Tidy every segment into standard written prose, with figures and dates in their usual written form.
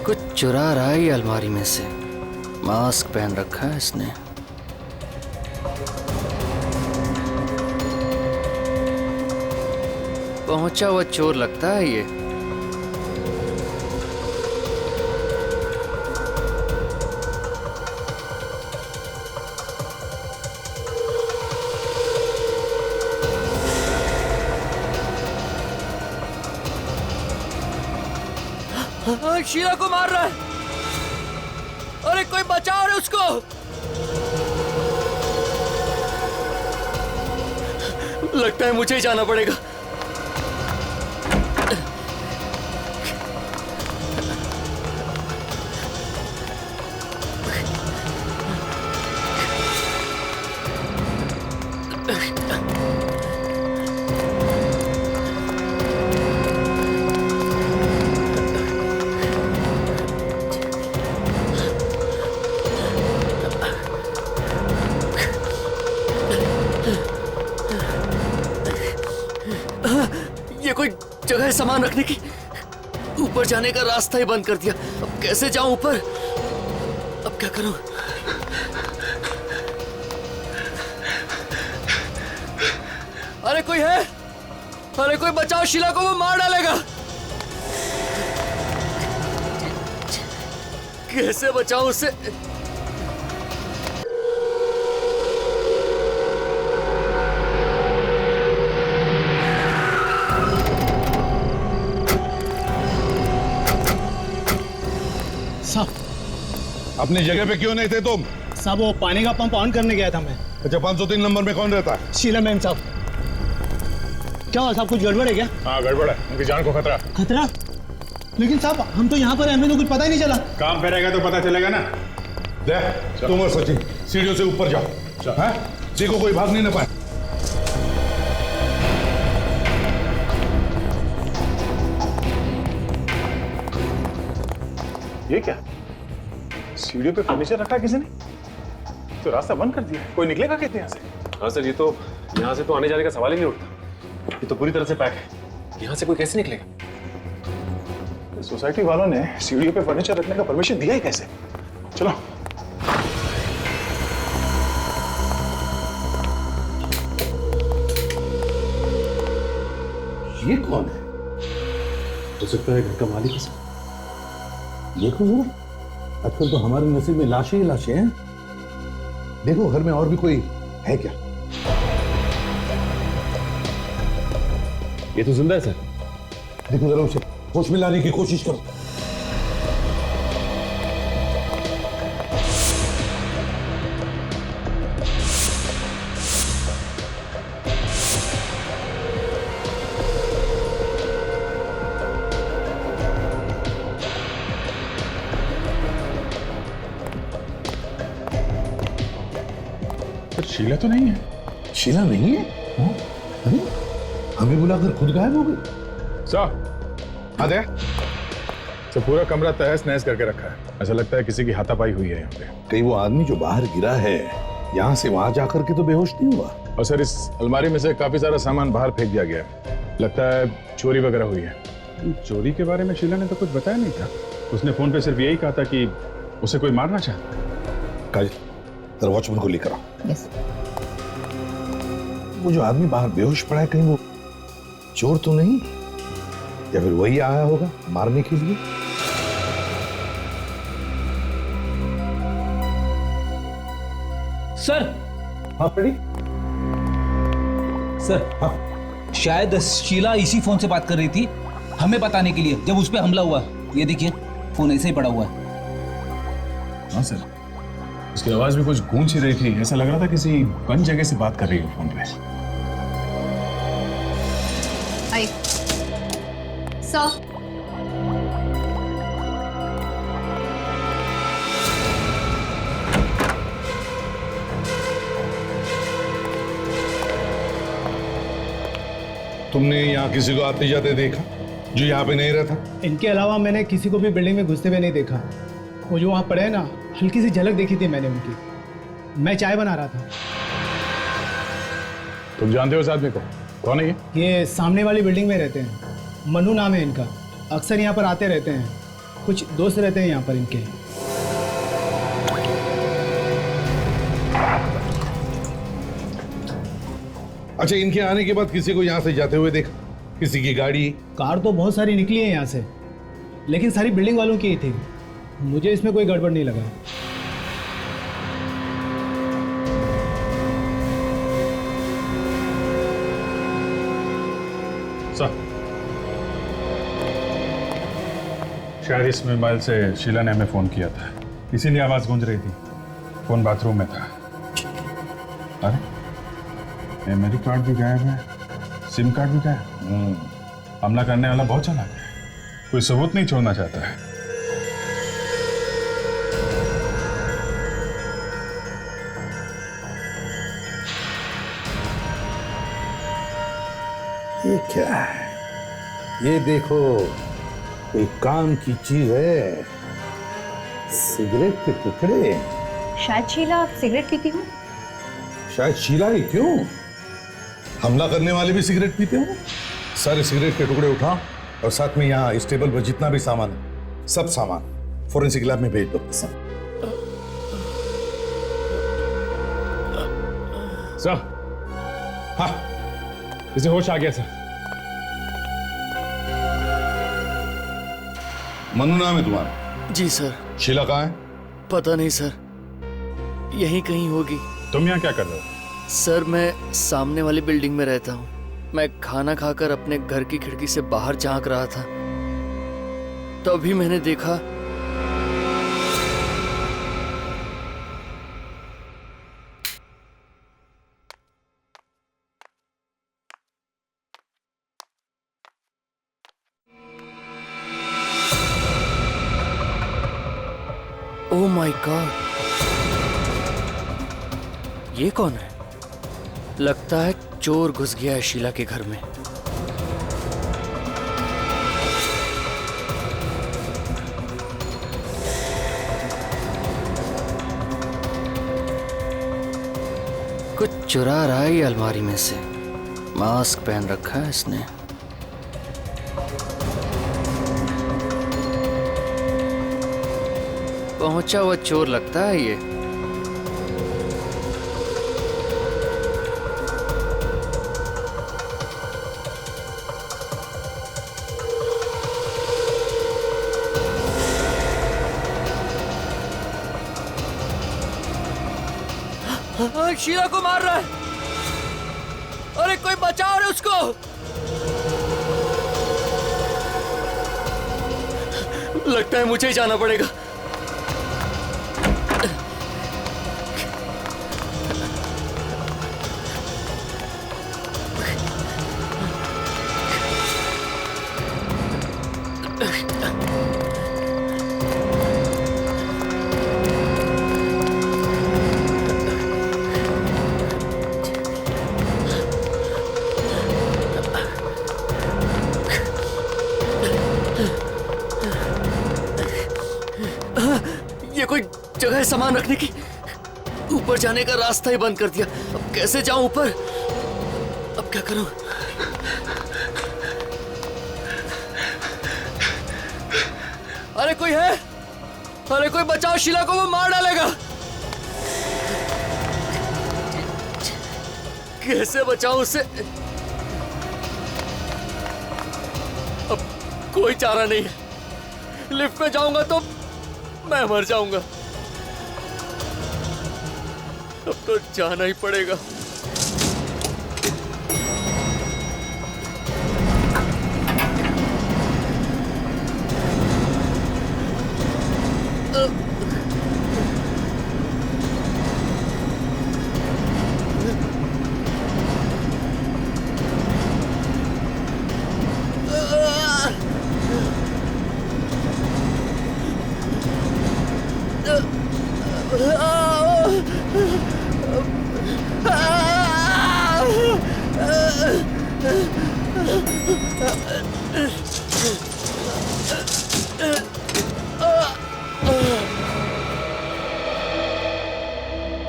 कुछ चुरा रहा है ये अलमारी में से। मास्क पहन रखा है इसने। पहुंचा हुआ चोर लगता है ये। शीला को मार रहा है। अरे कोई बचाओ रे उसको। लगता है मुझे ही जाना पड़ेगा। ये कोई जगह है सामान रखने की। ऊपर जाने का रास्ता ही बंद कर दिया। अब कैसे जाऊं ऊपर? अब क्या करूं? अरे कोई है? अरे कोई बचाओ, शीला को वो मार डालेगा। कैसे बचाऊं उसे? अपनी जगह पे क्यों नहीं थे तुम? साहब वो पानी का पंप ऑन करने गया था मैं। अच्छा, 503 नंबर में कौन रहता है? शीला मैम साहब। क्या हुआ साहब, कुछ गड़बड़ है क्या? हाँ गड़बड़ है, उनकी जान को खतरा। खतरा? लेकिन साहब हम तो यहाँ पर हैं, हमें तो कुछ पता ही नहीं चला। काम पे रहेगा तो पता चलेगा ना। देख तुम और सचिन सीढ़ियों से ऊपर जाओ। हाँ? देखो कोई भाग नहीं ना पाए। ये क्या? सीढ़ियों पे फर्नीचर रखा है किसी ने? तो रास्ता बंद कर दिया। कोई निकलेगा कैसे यहाँ से? हाँ सर, ये तो यहाँ से तो आने जाने का सवाल ही नहीं उठता। ये तो पूरी तरह से पैक है। यहाँ से कोई कैसे निकलेगा? सोसाइटी वालों ने सीढ़ियों पे फर्नीचर रखने का परमिशन दिया ही कैसे? चलो। ये कौन है? हो सकता है घर का मालिक है सर। देखो जरा, आजकल तो हमारे नसीब में लाशें ही लाशें हैं। देखो घर में और भी कोई है क्या? ये तो जिंदा है सर। देखो जरा उसे होश में लाने की कोशिश करो। शीला तो नहीं है। शीला नहीं है? अरे हमें बुलाकर खुद गायब हो गई। आदे तो पूरा कमरा तहस नहस करके रखा है। ऐसा लगता है किसी की हाथापाई हुई है यहाँ पे। कहीं वो आदमी जो बाहर गिरा है यहाँ से वहां जाकर के तो बेहोश नहीं हुआ? और सर इस अलमारी में से काफी सारा सामान बाहर फेंक दिया गया है। लगता है चोरी वगैरह हुई है। चोरी के बारे में शीला ने तो कुछ बताया नहीं था। उसने फोन पे सिर्फ यही कहा था कि उसे कोई मारना चाहता। काजल जरा वॉचमैन को लेकर आओ। यस। वो जो आदमी बाहर बेहोश पड़ा है, कहीं वो चोर तो नहीं, या फिर वही आया होगा मारने के लिए? सर। हाँ फ्रेडी। सर हाँ शायद शीला इसी फोन से बात कर रही थी हमें बताने के लिए जब उस पे हमला हुआ। ये देखिए फोन ऐसे ही पड़ा हुआ है। हाँ सर, उसकी आवाज भी कुछ गूंज ही रही थी। ऐसा लग रहा था किसी बंद जगह से बात कर रही है फोन पे। आई सर। तुमने यहाँ किसी को आते जाते देखा जो यहाँ पे नहीं रहता? इनके अलावा मैंने किसी को भी बिल्डिंग में घुसते हुए नहीं देखा। वो जो वहाँ पड़े हैं ना, हल्की सी झलक देखी थी मैंने उनकी। मैं चाय बना रहा था। तुम जानते हो इस आदमी को? कौन है ये? ये सामने वाली बिल्डिंग में रहते हैं। मनु नाम है इनका। अक्सर यहाँ पर आते रहते हैं। कुछ दोस्त रहते हैं यहाँ पर इनके। अच्छा, इनके आने के बाद किसी को यहाँ से जाते हुए देखा? किसी की गाड़ी? कार तो बहुत सारी निकली है यहाँ से, लेकिन सारी बिल्डिंग वालों की ही थी। मुझे इसमें कोई गड़बड़ नहीं लगा। सर, शायद इस मोबाइल से शीला ने हमें फोन किया था, इसीलिए आवाज गूंज रही थी। फोन बाथरूम में था। अरे मेमोरी कार्ड भी गायब है, सिम कार्ड भी गायब। हमला करने वाला बहुत चालाक है, कोई सबूत नहीं छोड़ना चाहता है। ये क्या है? ये देखो, कोई काम की चीज है। सिगरेट के टुकड़े। शायद शीला सिगरेट पीती हूँ। शायद शीला ही क्यों, हमला करने वाले भी सिगरेट पीते हो। सारे सिगरेट के टुकड़े उठाओ और साथ में यहाँ इस टेबल पर जितना भी सामान है, सब सामान फोरेंसिक लैब में भेज दो। सर, हाँ, इसे होश आ गया सर। मनु नाम है तुम्हारा? जी सर। शीला कहाँ है? पता नहीं सर, यहीं कहीं होगी। तुम यहाँ क्या कर रहे हो? सर मैं सामने वाली बिल्डिंग में रहता हूँ। मैं खाना खाकर अपने घर की खिड़की से बाहर झांक रहा था, तभी मैंने देखा ओह माय गॉड, ये कौन है? लगता है चोर घुस गया है शीला के घर में। कुछ चुरा रहा है ये अलमारी में से। मास्क पहन रखा है इसने। पहुंचा हुआ चोर लगता है ये। शीला को मार रहा है। अरे कोई बचाओ रे उसको। लगता है मुझे ही जाना पड़ेगा। ये कोई जगह है सामान रखने की? ऊपर जाने का रास्ता ही बंद कर दिया। अब कैसे जाऊं ऊपर? अब क्या करूं? अरे कोई है? अरे कोई बचाओ, शीला को वो मार डालेगा। कैसे बचाऊं उसे? अब कोई चारा नहीं है। लिफ्ट में जाऊंगा तो मैं मर जाऊंगा। अब तो जाना ही पड़ेगा।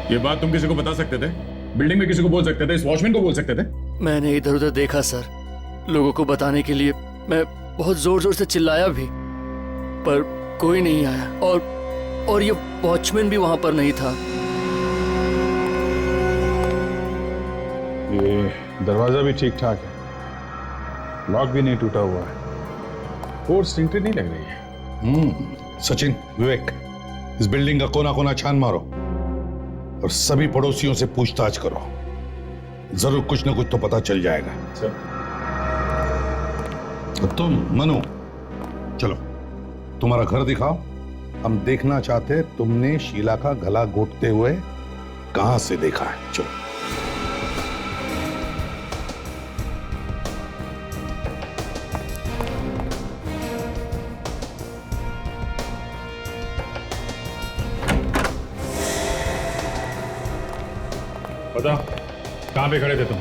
ये बात तुम किसी को बता सकते थे? बिल्डिंग में किसी को बोल सकते थे? इस वॉचमैन को बोल सकते थे? मैंने इधर उधर देखा सर, लोगों को बताने के लिए मैं बहुत जोर जोर से चिल्लाया भी, पर कोई नहीं आया और ये वॉचमैन भी वहां पर नहीं था। ये दरवाजा भी ठीक ठाक है, लॉक भी नहीं टूटा हुआ है, कोर्स स्टिंटेड नहीं लग रही है। सचिन, विवेक, इस बिल्डिंग का कोना कोना छान मारो और सभी पड़ोसियों से पूछताछ करो। जरूर कुछ ना कुछ तो पता चल जाएगा। और तुम मनु, चलो तुम्हारा घर दिखाओ। हम देखना चाहते हैं तुमने शीला का गला घोटते हुए कहां से देखा है। चलो। बताओ कहां पे खड़े थे तुम?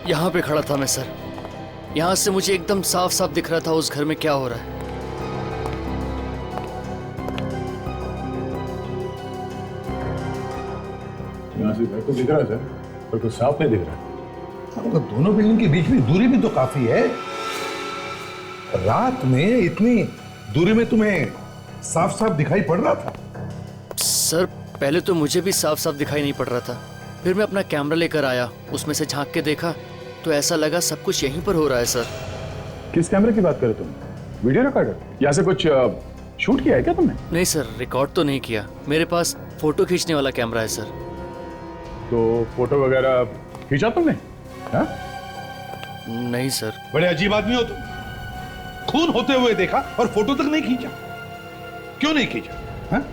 यहाँ पे खड़ा था मैं सर। यहाँ से मुझे एकदम साफ साफ दिख रहा था उस घर में क्या हो रहा है। यहाँ से घर तो दिख रहा था, पर कुछ साफ नहीं दिख रहा। तो दोनों बिल्डिंग के बीच में दूरी भी तो काफी है। रात में इतनी दूरी में तुम्हें साफ साफ दिखाई पड़ रहा था? सर पहले तो मुझे भी साफ साफ दिखाई नहीं पड़ रहा था, फिर मैं अपना कैमरा लेकर आया, उसमें से झांक के देखा तो ऐसा लगा सब कुछ यहीं पर हो रहा है सर। किस कैमरे की बात कर रहे तुम? Video recorder? यहाँ से कुछ शूट किया है क्या तुमने? नहीं सर, रिकॉर्ड तो नहीं किया। मेरे पास फोटो खींचने वाला कैमरा है सर। तो फोटो वगैरह खींचा तुमने? हाँ? नहीं सर। बड़े अजीब आदमी हो तुम। खून होते हुए देखा और फोटो तक नहीं खींचा। क्यों नहीं खींचा? हाँ?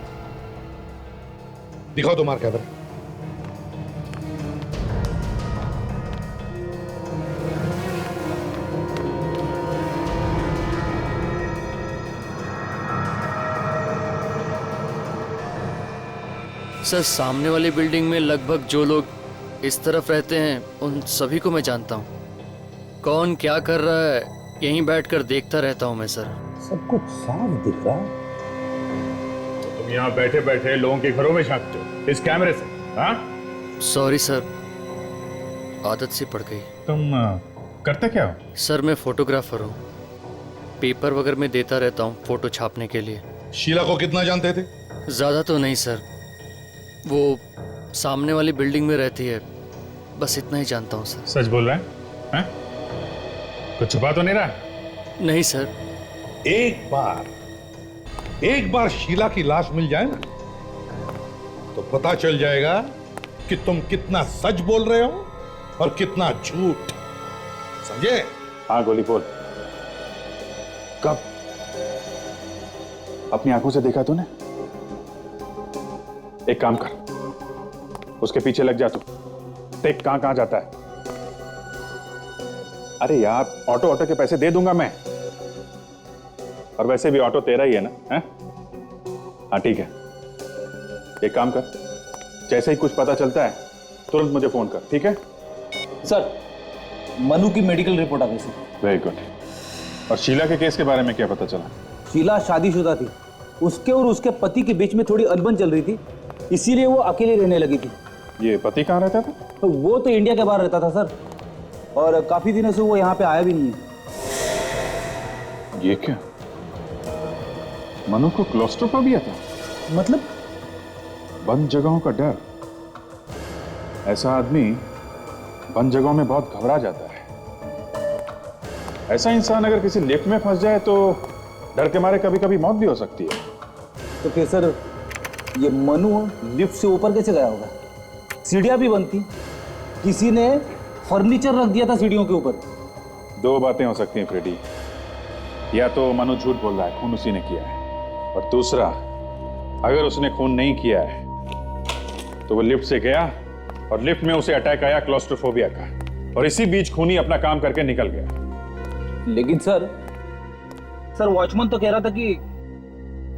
दिखाओ तुम्हारा कैमरा। सर सामने वाली बिल्डिंग में लगभग जो लोग इस तरफ रहते हैं उन सभी को मैं जानता हूँ। कौन क्या कर रहा है यहीं बैठकर देखता रहता हूँ मैं सर। सब कुछ साफ दिख रहा है। तो तुम यहाँ बैठे बैठे लोगों के घरों में झांकते हो इस कैमरे से? हाँ? सॉरी सर, आदत सी पड़ गई। तुम करते क्या हो? सर मैं फोटोग्राफर हूँ, पेपर वगैरह में देता रहता हूँ फोटो छापने के लिए। शीला को कितना जानते थे? ज़्यादा तो नहीं सर, वो सामने वाली बिल्डिंग में रहती है, बस इतना ही जानता हूँ सर। सच बोल रहा है? हाँ? कुछ छुपा तो नहीं रहा? नहीं सर। एक बार शीला की लाश मिल जाए ना तो पता चल जाएगा कि तुम कितना सच बोल रहे हो और कितना झूठ। समझे? हाँ गोली बोल। कब? अपनी आंखों से देखा तूने? एक काम कर, उसके पीछे लग जा तू। देख कहां जाता है। अरे यार ऑटो के पैसे दे दूंगा मैं, और वैसे भी ऑटो तेरा ही है ना? है? हाँ ठीक है, एक काम कर, जैसे ही कुछ पता चलता है तुरंत मुझे फोन कर, ठीक है? सर मनु की मेडिकल रिपोर्ट आ गई सर। Very good. और शीला के केस के बारे में क्या पता चला? शीला शादीशुदा थी, उसके और उसके पति के बीच में थोड़ी अनबन चल रही थी, इसीलिए वो अकेले रहने लगी थी। ये पति कहाँ रहता था? तो वो तो इंडिया के बाहर रहता था सर, और काफी दिनों से वो यहाँ पे आया भी नहीं है। ये क्या? मनु को क्लॉस्ट्रोफोबिया था? मतलब? बंद जगहों का डर। ऐसा आदमी बंद जगहों में बहुत घबरा जाता है। ऐसा इंसान अगर किसी लिफ्ट में फंस जाए तो डर के मारे कभी कभी मौत भी हो सकती है। तो फिर सर ये मनु लिफ्ट से ऊपर कैसे गया होगा? सीढ़ियां भी बंद थी, किसी ने फर्नीचर रख दिया था सीढ़ियों के ऊपर। दो बातें हो सकती हैं फ्रेडी, या तो मनु झूठ बोल रहा है, खून उसी ने किया है, और दूसरा अगर उसने खून नहीं किया है तो वो लिफ्ट से गया और लिफ्ट में उसे अटैक आया क्लॉस्ट्रोफोबिया का, और इसी बीच खूनी अपना काम करके निकल गया। लेकिन सर वॉचमैन तो कह रहा था कि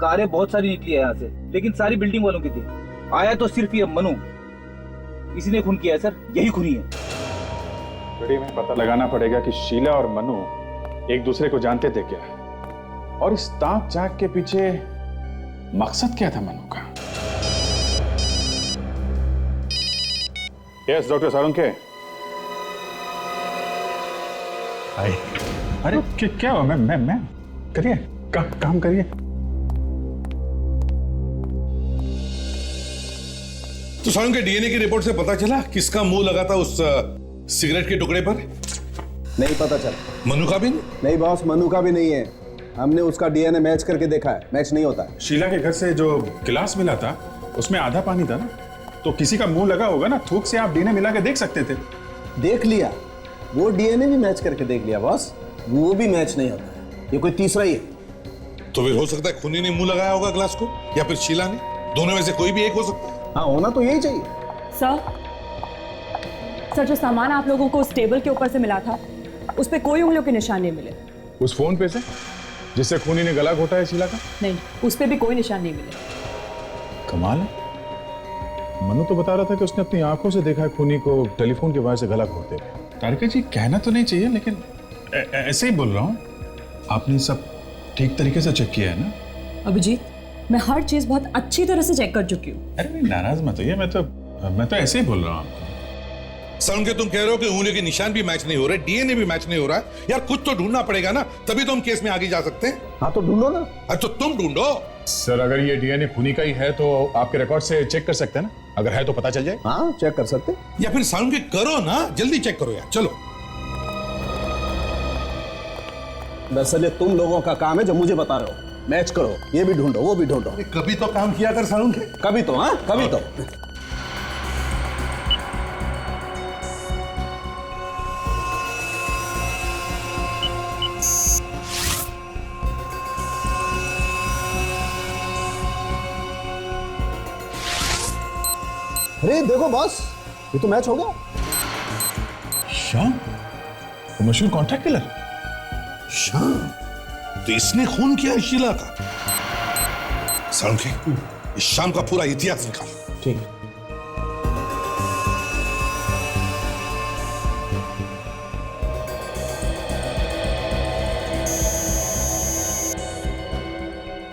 कारें बहुत सारी निकली है यहाँ से, लेकिन सारी बिल्डिंग वालों की थी। आया तो सिर्फ ये मनु, इसी ने खून किया है सर, यही खूनी है। फ्रेडी में पता लगाना पड़ेगा कि शीला और मनु एक दूसरे को जानते थे क्या, और इस ताक झांक के पीछे मकसद क्या था मनु का। Yes doctor Sarunke. अरे क्या हुआ? मैं करिए काम करिए। तो सारुण के डीएनए की रिपोर्ट से पता चला किसका मुंह लगा था उस सिगरेट के टुकड़े पर? नहीं पता चला। मनु का भी नहीं? नहीं बॉस, मनु का भी नहीं है। हमने उसका डीएनए मैच करके देखा है, मैच नहीं होता है। शीला के घर से जो गिलास मिला था उसमें आधा पानी था ना, तो किसी का मुंह लगा होगा ना, थूक से आप डीएनए मिला के देख सकते थे। देख लिया, वो डीएनए भी मैच करके देख लिया बॉस, वो भी मैच नहीं होता है। ये कोई तीसरा ही है। तो फिर हो सकता है खूनी ने मुंह लगाया होगा ग्लास को, या फिर शीला ने। दोनों में से कोई भी एक हो सकता है। हाँ, होना तो यही चाहिए। सर जो सामान आप लोगों को उस टेबल के ऊपर से मिला था, उस पे कोई उंगलियों के निशान नहीं मिले। उस फोन पे से जिससे खूनी ने गला घोटा है शीला का? नहीं, उस पे भी कोई निशान नहीं मिले। कमाल है। मनु तो बता रहा था कि उसने अपनी आंखों से देखा है खूनी को टेलीफोन के वजह से गला घोटते हुए। तारिका जी, कहना तो नहीं चाहिए, लेकिन ऐसे ही बोल रहा हूँ। आपने सब ठीक तरीके से चेक किया है ना? अभिजीत, मैं हर चीज बहुत अच्छी तरह से चेक कर चुकी हूँ। अरे नहीं, नाराज मत होइए, मैं तो ऐसे ही बोल रहा हूँ आपको। सारुण के तुम कह रहे हो कि उंगलियों के निशान भी मैच नहीं हो रहे, डीएनए भी मैच नहीं हो रहा है। यार कुछ तो ढूंढना पड़ेगा ना, तभी तो हम केस में आगे जा सकते हैं। हाँ तो ढूंढो ना। अरे तो तुम ढूंढो। सर, अगर ये डीएनए खूनी का ही है तो आपके रिकॉर्ड से चेक कर सकते हैं ना? अगर है तो पता चल जाए। हाँ, चेक कर सकते। या फिर सारुण के करो ना, जल्दी चेक करो यार, चलो। दरअसल तुम लोगों का काम है जो मुझे बता रहे हो। मैच करो, ये भी ढूंढो, वो भी ढूंढो। कभी तो काम किया कर सारुण के। कभी तो, हाँ कभी तो। अरे देखो बॉस, ये तो मैच हो गया। श्याम, वो मशहूर कॉन्ट्रैक्ट किलर श्याम, तो इसने खून किया शीला का। सारुण के इस शाम का पूरा इतिहास निकाल। ठीक है।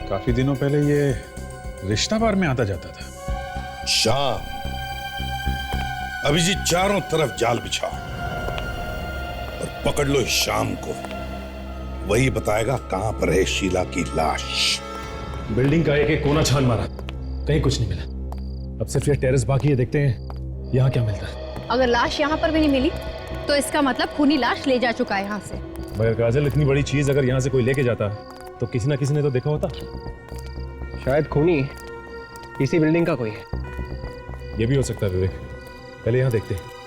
काफी दिनों पहले ये रिश्ता बार में आता जाता था। शाम, अभिजीत चारों तरफ जाल बिछाओ और पकड़ लो इस शाम को। वही बताएगा कहां पर है शीला की लाश। बिल्डिंग का एक एक कोना छान मारा, कहीं कुछ नहीं मिला। अब सिर्फ ये टेरेस बाकी है, देखते हैं यहाँ क्या मिलता है। अगर लाश यहाँ पर भी नहीं मिली तो इसका मतलब खूनी लाश ले जा चुका है यहाँ से। मगर काजल, इतनी बड़ी चीज अगर यहाँ से कोई लेके जाता तो किसी ना किसी ने तो देखा होता। शायद खूनी इसी बिल्डिंग का कोई है। ये भी हो सकता है विवेक, पहले यहाँ देखते हैं।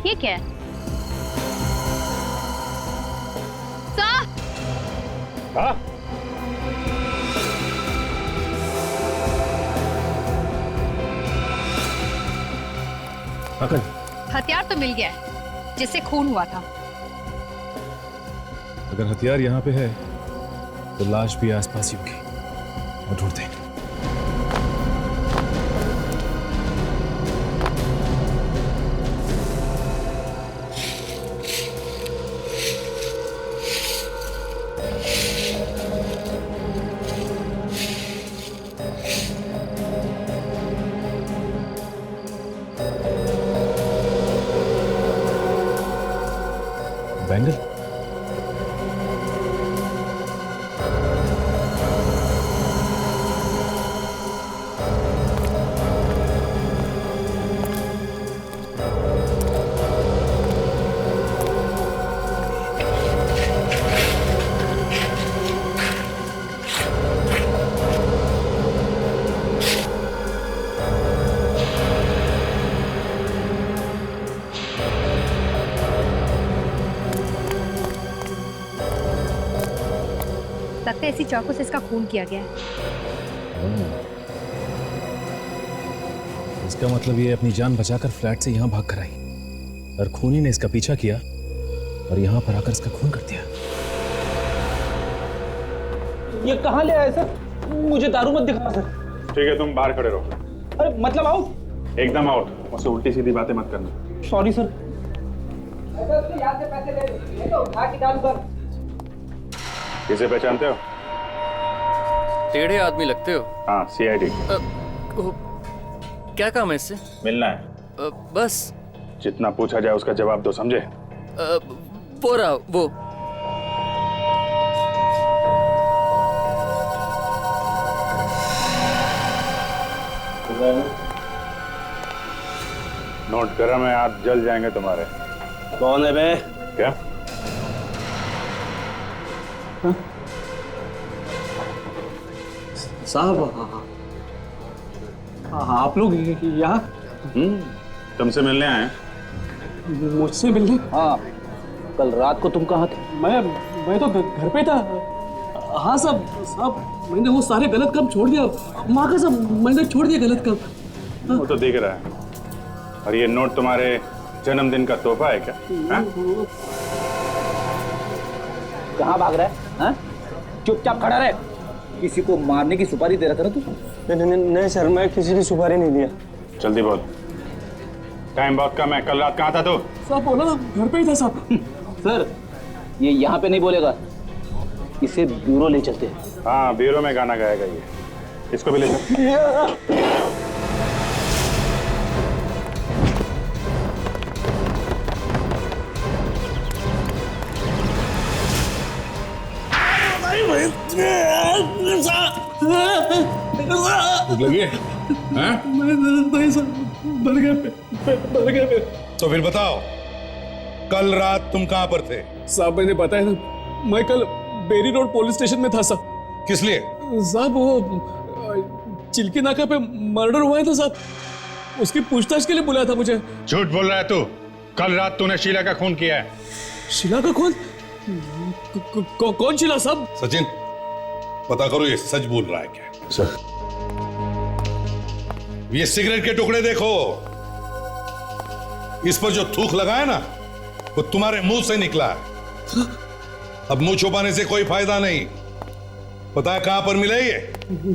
ये क्या है? हाँ? हथियार तो मिल गया है जिससे खून हुआ था। अगर हथियार यहाँ पे है तो लाश भी आसपास ही होगी। और ढूंढते हैं। बैंगल, लगता है इसी चाकू से इसका खून किया गया है। इसका मतलब ये अपनी जान बचाकर फ्लैट से यहाँ भाग कर आई और खूनी ने इसका पीछा किया और यहाँ पर आकर इसका खून कर दिया। ये कहाँ ले आए सर? मुझे दारू मत दिखा सर। ठीक है, तुम बाहर खड़े रहो। अरे मतलब आउट? एकदम आउट। मुझसे उल्टी सीधी बातें मत करना। Sorry sir. किसे पहचानते हो? टेढ़े आदमी लगते हो। हाँ, CID। क्या काम है इससे? मिलना है। बस जितना पूछा जाए उसका जवाब दो, समझे? वो रहा वो। नोट गरम है, हाथ जल जाएंगे तुम्हारे। कौन है बे? क्या? साहब आप लोग यहाँ? तुमसे मिलने आए? मुझसे मिलने? हाँ, कल रात को तुम कहाँ थे? मैं तो घर पे था। हाँ साहब, मैंने वो सारे गलत काम छोड़ दिया। माँ का सब मैंने छोड़ दिया गलत काम। वो तो दिख रहा है। और ये नोट तुम्हारे जन्मदिन का तोहफा है क्या? कहाँ भाग रहा है? हाँ? चुपचाप खड़ा रहे। किसी को मारने की सुपारी दे रहा था ना तू? नहीं सर, मैं किसी की सुपारी नहीं दिया। जल्दी बोल, टाइम बहुत कम है। कल रात कहाँ था तू? साहब बोला ना, घर पे ही था साहब। सर, ये यहाँ पे नहीं बोलेगा, इसे ब्यूरो ले चलते हैं। हाँ, ब्यूरो में गाना गाएगा ये। इसको भी ले चल। लगी है? तो फिर बताओ, कल रात तुम कहां पर थे? साहब मैंने बताया ना, मैं कल बेरी रोड पुलिस स्टेशन में था साहब। किस लिए? साहब वो चिल्की नाका पे मर्डर हुआ है था साहब, उसकी पूछताछ के लिए बुलाया था मुझे। झूठ बोल रहा है तू। कल रात तूने शीला का खून किया है। शीला का खून? कौन शीला साहब? सचिन, पता करो ये सच बोल रहा है क्या। सर, ये सिगरेट के टुकड़े देखो, इस पर जो थूक लगा है ना, वो तुम्हारे मुंह से निकला है। अब मुंह छुपाने से कोई फायदा नहीं। पता है कहां पर मिले ये?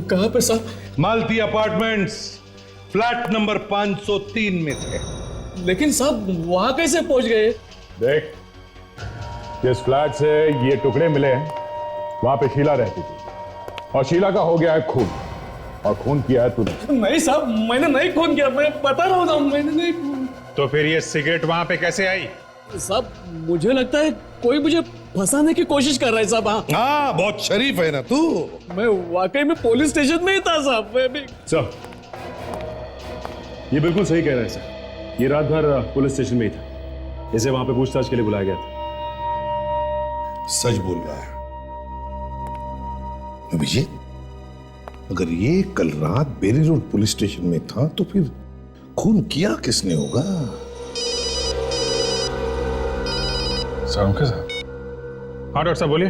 कहां पे साहब? मालती अपार्टमेंट्स, फ्लैट नंबर 503 में थे। लेकिन साहब वहां कैसे पहुंच गए? देख, जिस फ्लैट से ये टुकड़े मिले हैं वहां पे शीला रहती थी, और शीला का हो गया है खून, और खून किया है तूने। नहीं साहब, मैंने नहीं खून किया, मैं बता रहा हूँ, मैंने नहीं खून। तो फिर ये सिगरेट वहां पे कैसे आई? साहब मुझे लगता है कोई मुझे फंसाने की कोशिश कर रहा है साहब। हाँ, बहुत शरीफ है ना तू। मैं वाकई में पुलिस स्टेशन में ही था साहब। मैं भी सर, ये बिल्कुल सही कह रहे हैं सर। ये रात भर पुलिस स्टेशन में ही था। इसे वहां पे पूछताछ के लिए बुलाया गया था। सच बोल रहा है अभिजीत। अगर ये कल रात बेरी रोड पुलिस स्टेशन में था तो फिर खून किया किसने होगा? साहब के साथ? हाँ डॉक्टर साहब बोलिए।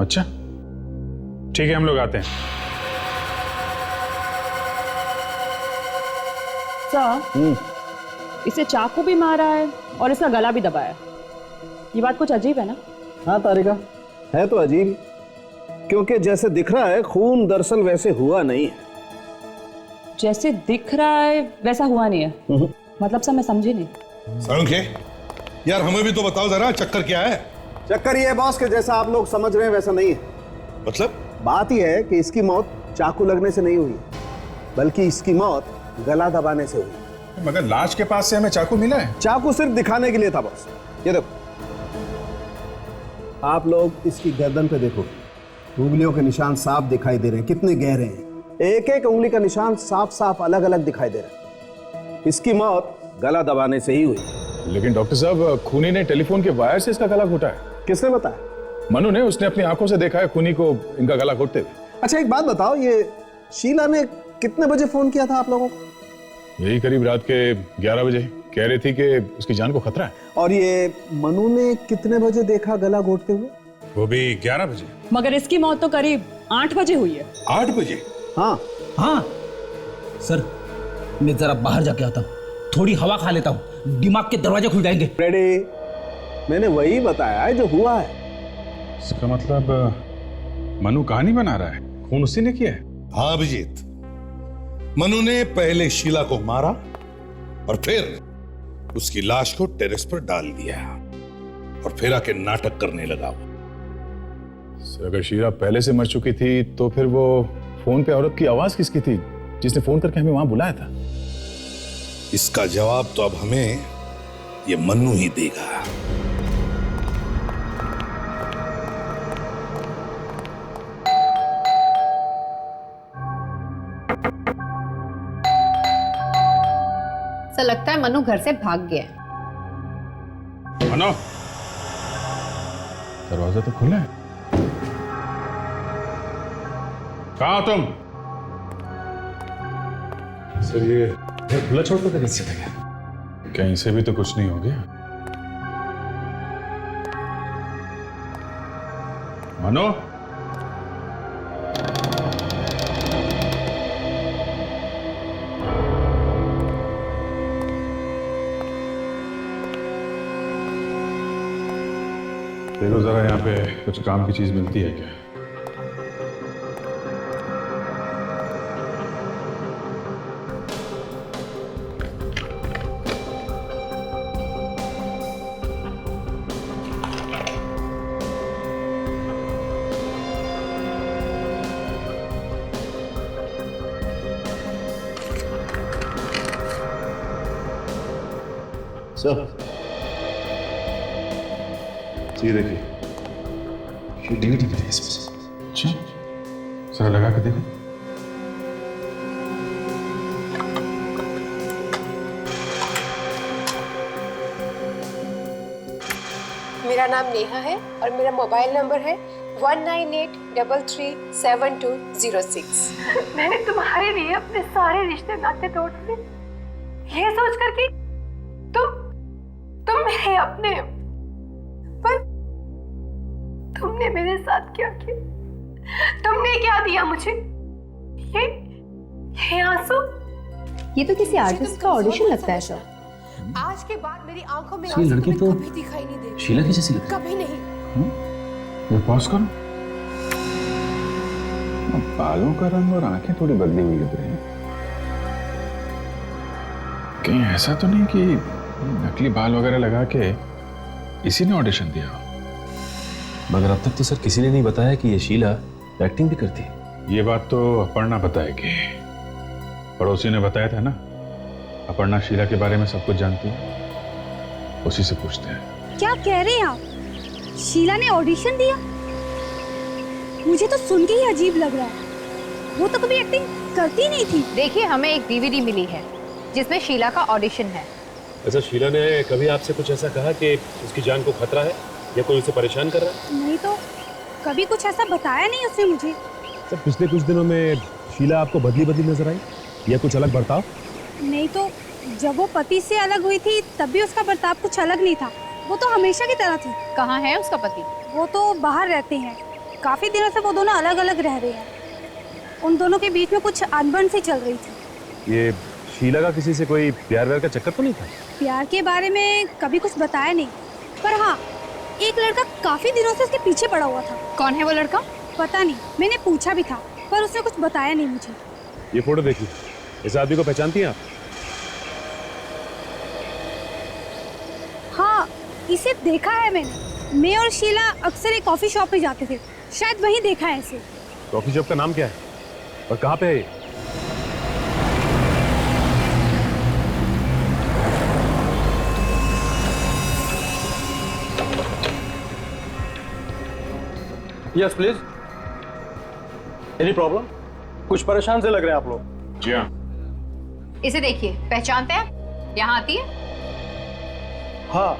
अच्छा ठीक है, हम लोग आते हैं। सर, इसे चाकू भी मारा है और इसका गला भी दबाया है। ये बात कुछ अजीब है ना? हाँ तारिका, है तो अजीब, क्योंकि जैसे दिख रहा है खून दरअसल वैसे हुआ नहीं है। जैसे दिख रहा है वैसा हुआ नहीं है? मतलब सर मैं समझी नहीं। सरुखे, यार हमें भी तो बताओ जरा, चक्कर क्या है? चक्कर ये है बॉस कि जैसा आप लोग समझ रहे हैं वैसा नहीं है। मतलब? बात यह है कि इसकी मौत चाकू लगने से नहीं हुई, बल्कि इसकी मौत गला दबाने से हुई। मगर लाश के पास से हमें चाकू मिला है। चाकू सिर्फ दिखाने के लिए था बॉस। ये देखो, आप लोग इसकी गर्दन पे देखो, उंगलियों के निशान साफ दिखाई दे रहे हैं, कितने गहरे हैं। एक एक उंगली का निशान साफ साफ अलग अलग दिखाई दे रहा है। इसकी मौत गला दबाने से ही हुई। लेकिन डॉक्टर साहब, खूनी ने टेलीफोन के वायर से इसका गला घोटा है। किसने बताया? मनु ने, उसने अपनी आंखों से देखा है खूनी को इनका गला घोटते हुए। अच्छा एक बात बताओ, ये शीला ने कितने बजे फोन किया था आप लोगों को? यही करीब रात के 11 बजे। कह रही थी कि उसकी जान को खतरा है। और ये मनु ने कितने बजे देखा गला घोटते हुए? वो भी 11 बजे। मगर इसकी मौत तो करीब 8 बजे हुई है। 8 बजे? हाँ हाँ सर, मैं जरा बाहर जाके आता हूँ, थोड़ी हवा खा लेता हूँ, दिमाग के दरवाजे खुल जाएंगे। रेडी, मैंने वही बताया है जो हुआ है। इसका मतलब मनु कहानी बना रहा है, खून उसी ने किया है। हाँ अभिजीत, मनु ने पहले शीला को मारा और फिर उसकी लाश को टेरेस पर डाल दिया और फिर आके नाटक करने लगा। सर, अगर शीला पहले से मर चुकी थी तो फिर वो फोन पे औरत की आवाज किसकी थी जिसने फोन करके हमें वहां बुलाया था? इसका जवाब तो अब हमें ये मन्नू ही देगा। ऐसा लगता है मनु घर से भाग गया है। मनु, दरवाजा तो खुला है। कहाँ हो तुम? सर ये खुला छोड़ कर कैसे था क्या? कहीं से भी तो कुछ नहीं हो गया। मनु, देखो जरा यहाँ पे कुछ काम की चीज मिलती है क्या? सर ये देखिए, ये डीवीडी भी है इसमें। अच्छा, जरा लगा के देखो। मेरा नाम नेहा है और मेरा मोबाइल नंबर है 1983372006। मैंने तुम्हारे लिए अपने सारे रिश्ते नाते तोड़ दिए, ये सोच कर कि तुम मेरे अपने, पर तुमने मेरे साथ क्या किया? तुमने क्या दिया मुझे? ये आंसू? ये तो किसी आर्टिस्ट का ऑडिशन लगता है सर। आज के बाद मेरी आंखों में ये आंसू लड़की तुम्हें तो कभी दिखाई नहीं देगी। शीला की जैसी लगती है। कभी नहीं। ये पॉज करो। बालों का रंग और आंखें थोड़ी बदली हुई लग रही हैं। कहीं ऐसा तो नहीं कि नकली बाल वगैरह लगा के इसी ने ऑडिशन दिया हो? मगर अब तक तो सर किसी ने नहीं बताया कि ये शीला एक्टिंग भी करती है। ये बात तो अपर्णा बताएगी। पड़ोसी ने बताया था ना, अपर्णा शीला के बारे में सब कुछ जानती है, उसी से पूछते हैं। क्या कह रहे हैं आप? शीला ने ऑडिशन दिया? मुझे तो सुन के ही अजीब लग रहा है। वो तो कभी एक्टिंग करती नहीं थी। देखिए, हमें एक डीवीडी मिली है जिसमें शीला का ऑडिशन है। अच्छा, शीला ने कभी आपसे कुछ ऐसा कहा कि उसकी जान को खतरा है या कोई उसे परेशान कर रहा है? नहीं तो कभी कुछ ऐसा बताया नहीं उसने मुझे। सर, पिछले कुछ दिनों में शीला आपको बदली बदली नजर आई या कुछ अलग बर्ताव? नहीं तो जब वो पति से अलग हुई थी तब भी उसका बर्ताव कुछ अलग नहीं था। वो तो हमेशा की तरह थी। कहाँ है उसका पति? वो तो बाहर रहते हैं। काफी दिनों से वो दोनों अलग अलग रह रहे हैं। उन दोनों के बीच में कुछ अनबन सी चल रही थी। ये शीला का किसी से कोई प्यार व्यार का चक्कर तो नहीं था? प्यार के बारे में कभी कुछ बताया नहीं, पर हाँ, एक लड़का काफी दिनों से उसके पीछे पड़ा हुआ था। कौन है वो लड़का? पता नहीं, मैंने पूछा भी था पर उसने कुछ बताया नहीं मुझे। ये फोटो देखिए, इस आदमी को पहचानती हैं आप? हाँ, इसे देखा है मैंने। मैं और शीला अक्सर एक कॉफी शॉप में जाते थे, शायद वहीं देखा है इसे। कॉफी शॉप का नाम क्या है और कहाँ पे है ये? Yes please. Any problem? कुछ परेशान से लग रहे हैं आप लोग। जी हाँ। इसे देखिए, पहचानते हैं? यहाँ आती है? हाँ,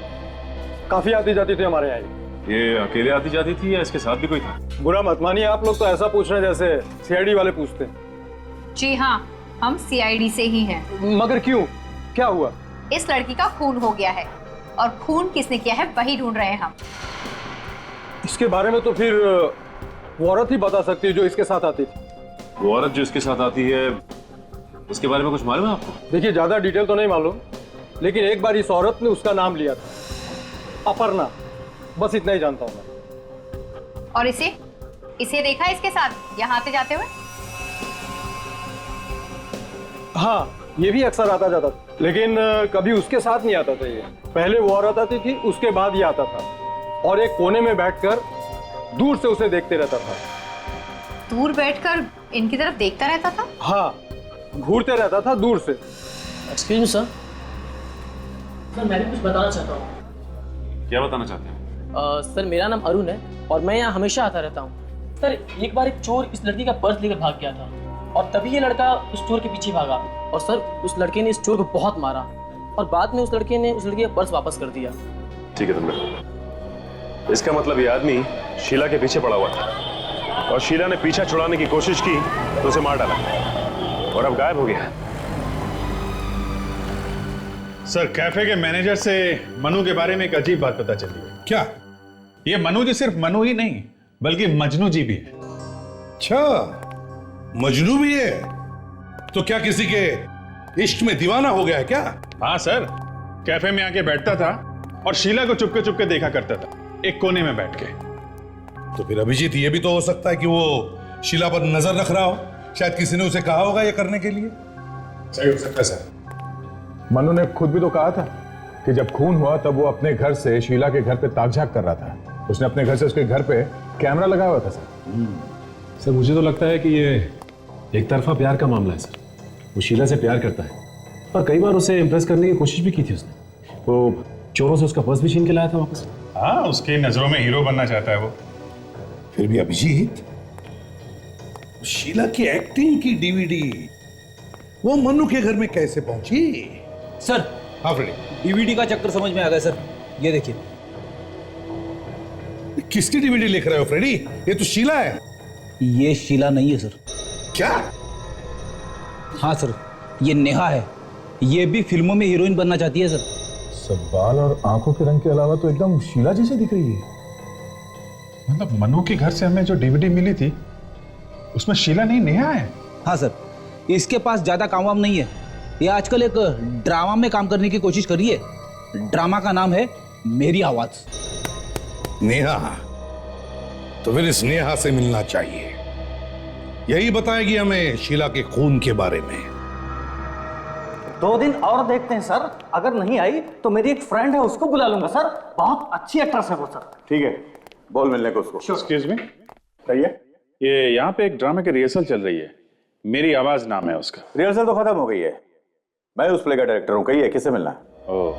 काफी आती जाती थी हमारे यहाँ। ये अकेले आती जाती थी या इसके साथ भी कोई था? बुरा मत मानिए, आप लोग तो ऐसा पूछ रहे हैं जैसे सीआईडी वाले पूछते हैं। जी हाँ, हम सीआईडी से ही हैं। मगर क्यों, क्या हुआ? इस लड़की का खून हो गया है और खून किसने किया है वही ढूंढ रहे हैं हम। इसके बारे में तो फिर वो औरत ही बता सकती है जो इसके साथ आती थी। वो औरत जो इसके साथ आती है, उसके बारे में कुछ मालूम है आपको? देखिए, ज्यादा डिटेल तो नहीं मालूम, लेकिन एक बार इस औरत ने उसका नाम लिया था, अपर्णा। बस इतना ही जानता हूं मैं। और इसे देखा इसके साथ यहाँ आते जाते हुए? हाँ, ये भी अक्सर आता जाता था, लेकिन कभी उसके साथ नहीं आता था। ये पहले वो औरत आती थी, उसके बाद ये आता था, और एक कोने में बैठकर दूर से उसे देखते रहता था। दूर बैठकर इनकी तरफ देखता रहता था? हाँ, घूरते रहता था दूर से। एक्सक्यूज मी सर, मैं भी कुछ बताना चाहता हूँ। क्या बताना चाहते हैं? सर मेरा नाम अरुण है और मैं यहाँ हमेशा आता रहता हूँ। सर एक बार एक चोर इस लड़की का पर्स लेकर भाग गया था और तभी ये लड़का उस चोर के पीछे भागा और सर उस लड़के ने इस चोर को बहुत मारा और बाद में उस लड़के ने उस लड़की का पर्स वापस कर दिया। ठीक है तुमने, इसका मतलब ये आदमी शीला के पीछे पड़ा हुआ था और शीला ने पीछा छुड़ाने की कोशिश की तो उसे मार डाला और अब गायब हो गया। सर कैफे के मैनेजर से मनु के बारे में एक अजीब बात पता चली है। क्या? ये मनु जी सिर्फ मनु ही नहीं बल्कि मजनू जी भी है। अच्छा, मजनू भी है? तो क्या किसी के इश्क में दीवाना हो गया है क्या? हाँ सर, कैफे में आके बैठता था और शीला को चुपके चुपके देखा करता था, एक कोने में बैठ के। तो फिर अभिजीत, ये भी तो हो सकता है कि वो शीला पर नजर रख रहा हो, शायद किसी ने उसे कहा होगा ये करने के लिए। सही हो सकता है सर। मनु ने खुद भी तो कहा था कि जब खून हुआ तब वो अपने घर से शीला के घर पे ताक-झाक कर रहा था। उसने अपने घर से उसके घर पे कैमरा लगाया हुआ था सर। सर मुझे तो लगता है कि ये एक तरफा प्यार का मामला है सर। वो शीला से प्यार करता है और कई बार उसे इम्प्रेस करने की कोशिश भी की थी उसने। वो चोरों से उसका पर्स भी छीन के लाया था वापस। हाँ, उसकी नजरों में हीरो बनना चाहता है वो। फिर भी अभिजीत, शीला की एक्टिंग की डीवीडी वो मनु के घर में कैसे पहुंची? सर, हाँ फ्रेडी, डीवीडी का चक्कर समझ में आ गया सर। ये देखिए। किसकी डीवीडी लिख रहे हो फ्रेडी? ये तो शीला है। ये शीला नहीं है सर। क्या? हाँ सर, ये नेहा है। ये भी फिल्मों में हीरोइन बनना चाहती है सर। सब बाल और आंखों के रंग के अलावा तो एकदम शीला जैसे दिख रही है। मतलब मनु के घर से हमें जो डीवीडी मिली थी उसमें शीला नहीं, नेहा है। हाँ सर, इसके पास ज्यादा काम वाम नहीं है। ये आजकल एक ड्रामा में काम करने की कोशिश कर रही है। ड्रामा का नाम है मेरी आवाज। नेहा? तो फिर इस नेहा से मिलना चाहिए, यही बताएगी हमें शीला के खून के बारे में। 2 दिन और देखते हैं सर, अगर नहीं आई तो मेरी एक फ्रेंड है उसको बुला लूंगा सर। बहुत अच्छी एक्ट्रेस है वो सर। ठीक है, बोल मिलने को उसको। एक्सक्यूज मी, कहिए। ये यहाँ पे एक ड्रामे की रिहर्सल चल रही है, मेरी आवाज नाम है उसका। रिहर्सल तो खत्म हो गई है, मैं उस प्ले का डायरेक्टर हूँ। कहिए किससे मिलना है? ओह,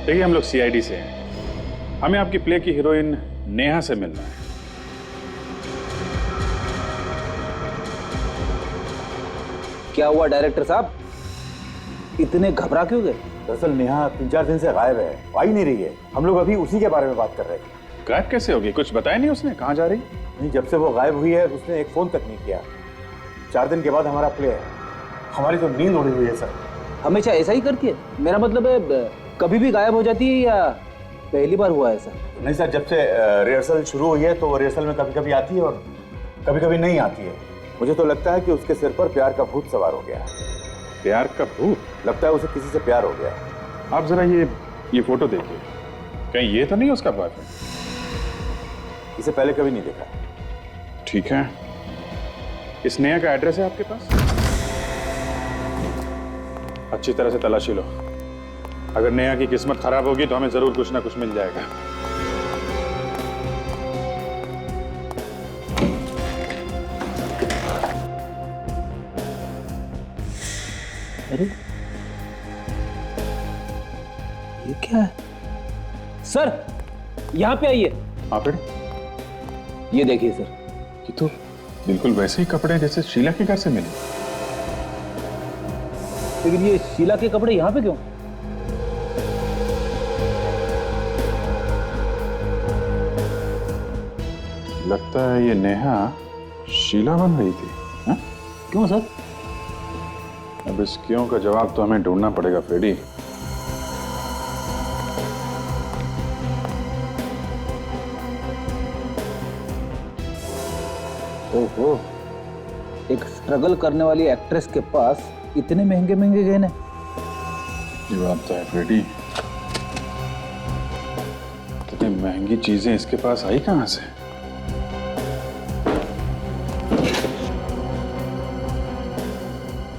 देखिए हम लोग CID से हैं, हमें आपकी प्ले की हीरोइन नेहा से मिलना है। क्या हुआ डायरेक्टर साहब, इतने घबरा क्यों गए? दरअसल नेहा 3-4 दिन से गायब है, आ ही नहीं रही है। हम लोग अभी उसी के बारे में बात कर रहे थे। गायब कैसे होगी? कुछ बताया नहीं उसने, कहाँ जा रही? नहीं, जब से वो गायब हुई है उसने एक फोन तक नहीं किया। 4 दिन के बाद हमारा प्ले है। हमारी तो नींद उड़ी हुई है सर। हमेशा ऐसा ही करती है? मेरा मतलब है कभी भी गायब हो जाती है या पहली बार हुआ ऐसा? नहीं सर, जब से रिहर्सल शुरू हुई है तो वो रिहर्सल में कभी कभी आती है और कभी कभी नहीं आती है। मुझे तो लगता है कि उसके सिर पर प्यार का भूत सवार हो गया। प्यार का भूत? लगता है उसे किसी से प्यार हो गया। आप जरा ये फोटो देखिए, कहीं ये तो नहीं उसका बॉयफ्रेंड? इसे पहले कभी नहीं देखा। ठीक है, इस नेहा का एड्रेस है आपके पास? अच्छी तरह से तलाशी लो, अगर नेहा की किस्मत खराब होगी तो हमें जरूर कुछ ना कुछ मिल जाएगा। अरे ये क्या है? सर यहाँ पे आइए। हाँ फिर? ये देखिए सर, ये तो बिल्कुल वैसे ही कपड़े जैसे शीला के घर से मिले। लेकिन ये शीला के कपड़े यहाँ पे क्यों? लगता है ये नेहा शीला बन रही थी। हा? क्यों सर? अब इस क्यों का जवाब तो हमें ढूंढना पड़ेगा फ्रेडी। ओहो, एक स्ट्रगल करने वाली एक्ट्रेस के पास इतने महंगे महंगे गहने। ये बात तो है फ्रेडी, इतनी महंगी चीजें इसके पास आई कहां से?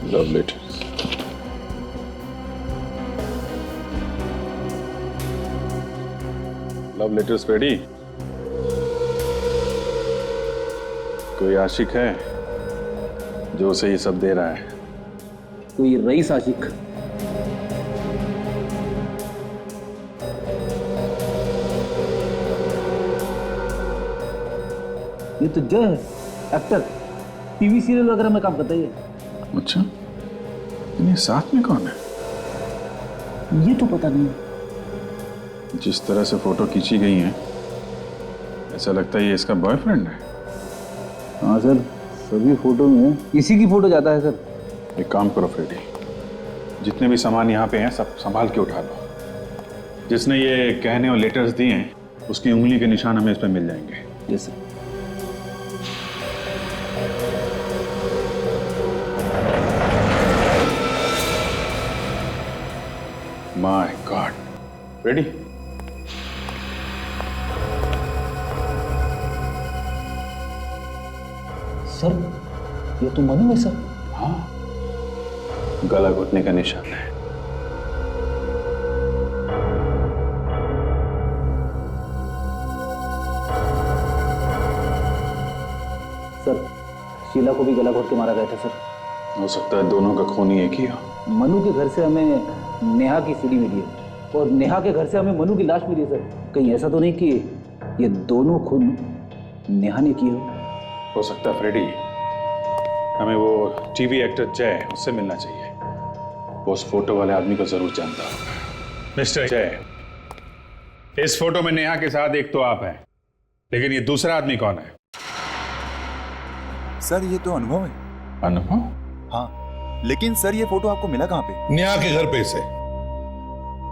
Love letters. Love letters Freddy. कोई आशिक है जो उसे ये सब दे रहा है? कोई रईस आशिक। ये तो जय है, एक्टर, टीवी सीरियल वगैरह में काम करता है ये। अच्छा, ये साथ में कौन है? ये तो पता नहीं। जिस तरह से फोटो खींची गई है ऐसा लगता है ये इसका बॉयफ्रेंड है। हाँ सर, सभी फोटो में इसी की फोटो जाता है सर। एक काम करो फ्रेडी, जितने भी सामान यहाँ पे हैं सब संभाल के उठा लो। जिसने ये कहने और लेटर्स दिए हैं उसकी उंगली के निशान हमें इस पे मिल जाएंगे। Yes sir. My God, ready? Sir ये तो मनु है सर। हाँ, गला घुटने का निशान है। सर शीला को भी गला घोट के मारा गया था सर। हो सकता है दोनों का खून ही एक ही हो। मनु के घर से हमें नेहा की सीडी मिली है और नेहा के घर से हमें मनु की लाश मिली है सर। कहीं ऐसा तो नहीं कि ये दोनों खून नेहा ने की हो सकता है फ्रेडी, हमें वो टीवी एक्टर जय उससे मिलना चाहिए। वो उस फोटो वाले आदमी को जरूर जानता होगा। मिस्टर जय, इस फोटो में नेहा के साथ एक तो आप हैं, लेकिन ये दूसरा आदमी कौन है? सर ये तो अनुभव है। अनुभव? हाँ, लेकिन सर ये फोटो आपको मिला कहाँ पे? नेहा के घर पे से।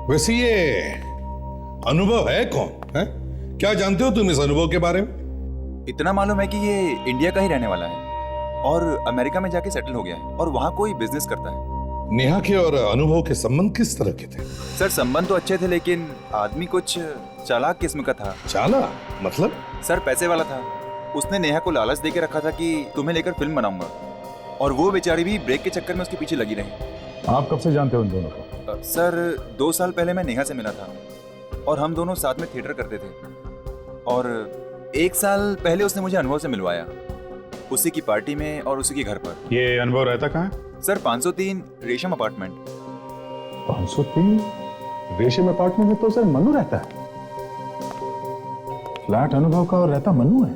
वैसे ये अनुभव है कौन है? क्या जानते हो तुम इस अनुभव के बारे में? इतना मालूम है कि ये इंडिया का ही रहने वाला है और अमेरिका में जाके सेटल हो गया है और वहाँ कोई बिजनेस करता है। नेहा के और अनुभव के संबंध किस तरह के थे? सर संबंध तो अच्छे थे, लेकिन आदमी कुछ चालाक किस्म का था। चालाक मतलब? सर पैसे वाला था। उसने नेहा को लालच देके रखा था कि तुम्हें लेकर फिल्म बनाऊंगा, और वो बेचारी भी ब्रेक के चक्कर में उसके पीछे लगी रही। आप कब से जानते हो उन दोनों को? सर 2 साल पहले मैं नेहा से मिला था और हम दोनों साथ में थिएटर करते थे, और 1 साल पहले उसने मुझे अनुभव से मिलवाया, उसी की पार्टी में और उसी के घर पर। ये अनुभव रहता कहाँ? सर 503 रेशम अपार्टमेंट। 503 रेशम अपार्टमेंट में तो सर मनु रहता है। फ्लैट अनुभव का और रहता मनु है।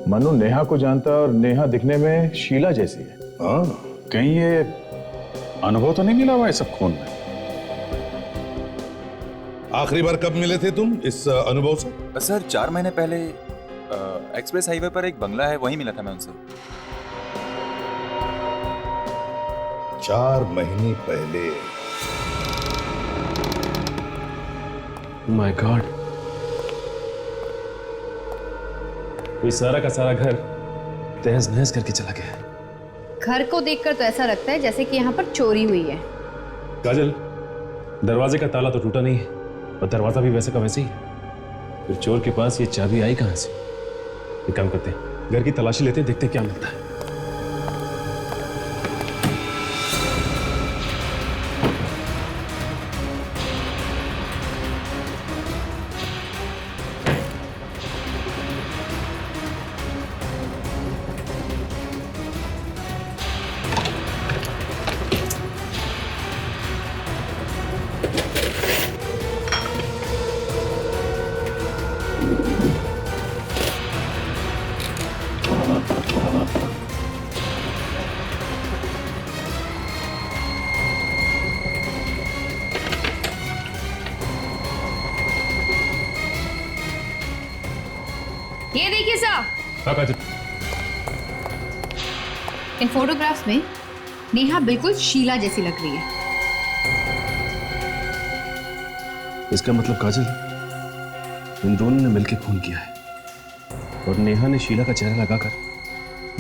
मनु नेहा को जानता है और नेहा दिखने में शीला जैसी है। हाँ, कहीं ये अनुभव तो नहीं मिला हुआ है सब खून में? आखिरी बार कब मिले थे तुम इस अनुभव से? सर 4 महीने पहले एक्सप्रेस हाईवे पर एक बंगला है, वहीं मिला था मैं उनसे। 4 महीने पहले? माय गॉड, ये सारा का सारा घर तहस नहस करके चला गया। घर को देखकर तो ऐसा लगता है जैसे कि यहाँ पर चोरी हुई है। काजल, दरवाजे का ताला तो टूटा नहीं है और दरवाजा भी वैसे का वैसे ही है। फिर चोर के पास ये चाबी आई कहां से? एक काम करते हैं, घर की तलाशी लेते हैं, देखते हैं क्या मिलता है। ये देखिए साहब, हाँ काजल, इन फोटोग्राफ्स में नेहा बिल्कुल शीला जैसी लग रही है। इसका मतलब काजल, इन दोनों ने मिलकर खून किया है और नेहा ने शीला का चेहरा लगाकर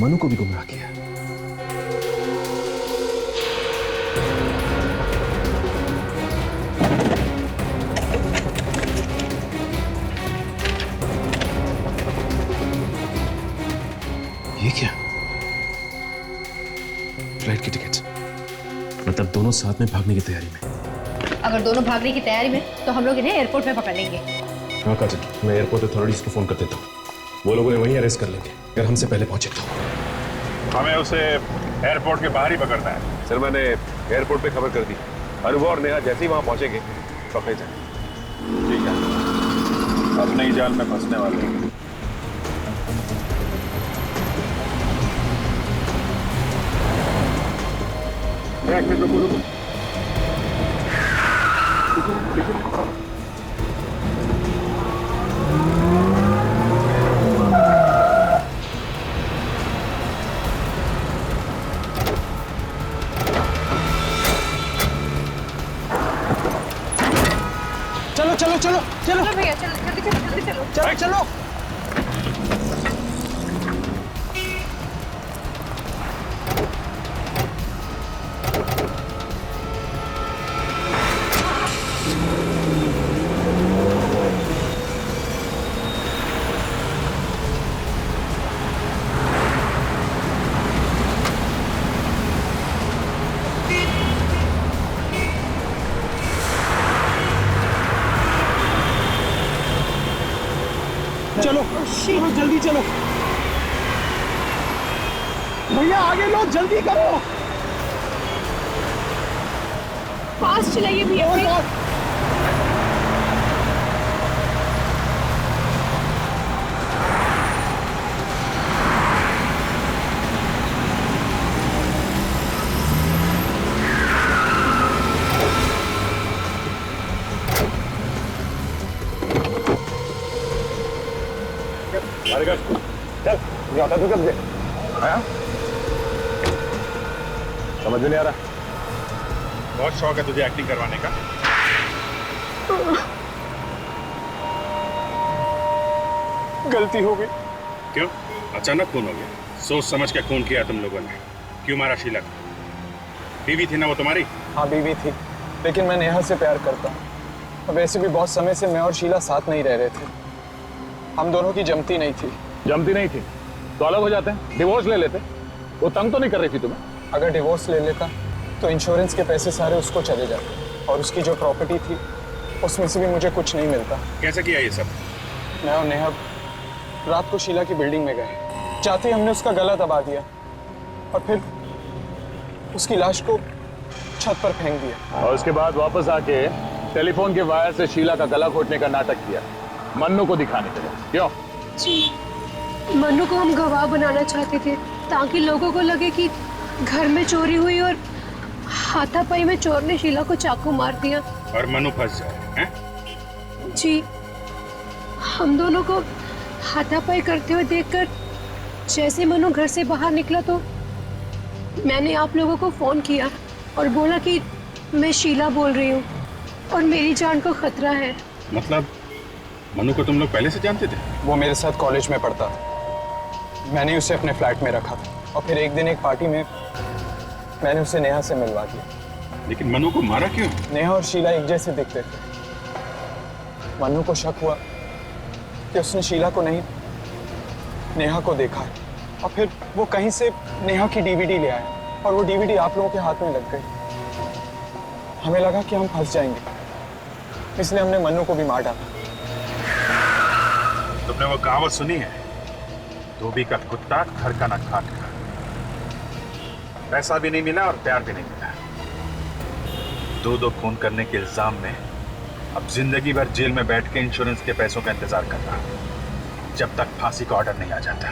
मनु को भी गुमराह किया है। क्या? फ्लाइट की टिकट, मतलब दोनों साथ में भागने की तैयारी में। अगर दोनों भागने की तैयारी में तो हम लोग इन्हें एयरपोर्ट में पकड़ लेंगे। हाँ काजल, मैं एयरपोर्ट अथॉरिटीज को फोन कर देता हूँ, वो लोगों ने वहीं अरेस्ट कर लेंगे अगर हमसे पहले पहुंचे तो। हमें उसे एयरपोर्ट के बाहर ही पकड़ना है। सर मैंने एयरपोर्ट पे खबर कर दी, अनुभव और नेहा जैसे ही वहां पहुंचेंगे पकड़े जाएंगे। ठीक है, अपने ही जाल में फंसने वाले हैं। एक मिनट रुको। चलो चलो चलो चलो भैया, चलो जल्दी चलो, जल्दी चलो। चलो चलो। चलो चलो जल्दी चलो भैया, आगे लो, जल्दी करो। फास्ट चलाइए भैया। चल जाता तू कब दे आया? समझ में नहीं आ रहा। बहुत शौक है तुझे एक्टिंग करवाने का। गलती हो गई। क्यों अचानक खून हो गया? सोच समझ के खून किया तुम लोगों ने। क्यों मारा शीला को? बीवी थी ना वो तुम्हारी? हाँ बीवी थी, लेकिन मैं नेहा से प्यार करता हूँ। और वैसे भी बहुत समय से मैं और शीला साथ नहीं रह रहे थे। हम दोनों की जमती नहीं थी। जमती नहीं थी तो अलग हो जाते हैं, डिवोर्स ले लेते। वो तंग तो नहीं कर रही थी तुम्हें? अगर डिवोर्स ले लेता तो इंश्योरेंस के पैसे सारे उसको चले जाते और उसकी जो प्रॉपर्टी थी उसमें से भी मुझे कुछ नहीं मिलता। कैसे किया ये सब? मैं और नेहा रात को शीला की बिल्डिंग में गए, चाहते ही हमने उसका गला दबा दिया और फिर उसकी लाश को छत पर फेंक दिया। और उसके बाद वापस आके टेलीफोन के वायर से शीला का गला घोटने का नाटक किया मन्नू को दिखाने के लिए। क्यों? जी, मन्नू को हम गवाह बनाना चाहते थे ताकि लोगों को लगे कि घर में चोरी हुई और हाथापाई में चोर ने शीला को चाकू मार दिया और मन्नू फंस जाए हैं? जी, हम दोनों को हाथापाई करते हुए देखकर जैसे मन्नू घर से बाहर निकला तो मैंने आप लोगों को फोन किया और बोला कि मैं शीला बोल रही हूँ और मेरी जान को खतरा है। मतलब मन्नू को तुम लोग पहले से जानते थे? वो मेरे साथ कॉलेज में पढ़ता था, मैंने उसे अपने फ्लैट में रखा था और फिर एक दिन एक पार्टी में मैंने उसे नेहा से मिलवा दिया। लेकिन मन्नू को मारा क्यों? नेहा और शीला एक जैसे दिखते थे। मन्नू को शक हुआ कि उसने शीला को नहीं नेहा को देखा है और फिर वो कहीं से नेहा की डीवीडी ले आया और वो डीवीडी आप लोगों के हाथ में लग गई। हमें लगा कि हम फंस जाएंगे, इसलिए हमने मन्नू को भी मार डाला। तुमने वो कहावत सुनी है, धोबी का कुत्ता घर का न खाट का। पैसा भी नहीं मिला और प्यार भी नहीं मिला। दो खून करने के इल्जाम में अब जिंदगी भर जेल में बैठ के इंश्योरेंस के पैसों का इंतजार करना, जब तक फांसी का ऑर्डर नहीं आ जाता।